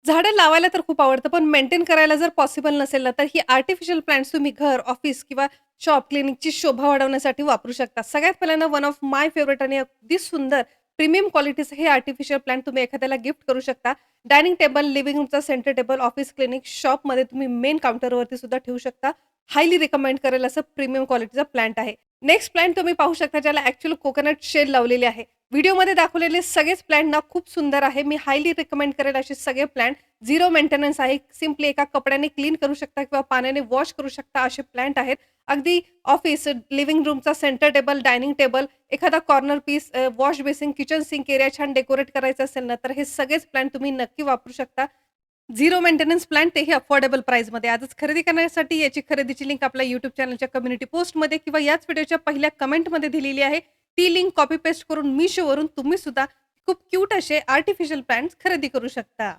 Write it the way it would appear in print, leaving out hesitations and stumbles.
झाडं लावायला तर खूप आवडतं, पण मेंटेन करायला जर पॉसिबल नसेल ना, तर ही आर्टिफिशियल प्लांट्स तुम्ही घर, ऑफिस किंवा शॉप, क्लिनिकची शोभा वाढवण्यासाठी वापरू शकता. सगळ्यात पहिल्यांदा वन ऑफ माय फेव्हरेट आणि अगदी सुंदर प्रीमियम क्वालिटीचं हे आर्टिफिशियल प्लांट तुम्ही एखाद्याला गिफ्ट करू शकता. डायनिंग टेबल, लिव्हिंग रूमचा सेंटर टेबल, ऑफिस, क्लिनिक, शॉपमध्ये तुम्ही मेन काउंटरवरती सुद्धा ठेवू शकता. हायली रिकमेंड करेल असं प्रीमियम क्वालिटीचा प्लांट आहे. नेक्स्ट प्लांट तुम्ही पाहू शकता, ज्याला ॲक्चुअल कोकोनट शेल लावलेली आहे. व्हिडिओमध्ये दाखवलेले सगळेच प्लांट ना खूप सुंदर आहे. मी हायली रिकमेंड करेल असे सगळे प्लांट. झिरो मेंटेनन्स आहे. सिम्पली एका कपड्याने क्लीन करू शकता किंवा पाण्याने वॉश करू शकता असे प्लांट आहेत. अगदी ऑफिस, लिव्हिंग रूमचा सेंटर टेबल, डायनिंग टेबल, एखादा corner piece, wash basin, kitchen sink area छान डेकोरेट करायचं असेल ना, तर हे सगळेच प्लांट तुम्ही नक्की वापरू शकता. झिरो मेंटेनन्स प्लांट, तेही अफोर्डेबल प्राईसमध्ये. आजच खरेदी करण्यासाठी याची खरेदीची लिंक आपल्या YouTube चॅनलच्या कम्युनिटी पोस्टमध्ये किंवा याच व्हिडिओच्या पहिल्या कमेंटमध्ये दिलेली आहे. ती लिंक कॉपी पेस्ट करून Meeshoवरून तुम्ही सुद्धा खूप क्यूट असे आर्टिफिशियल प्लांट्स खरेदी करू शकता.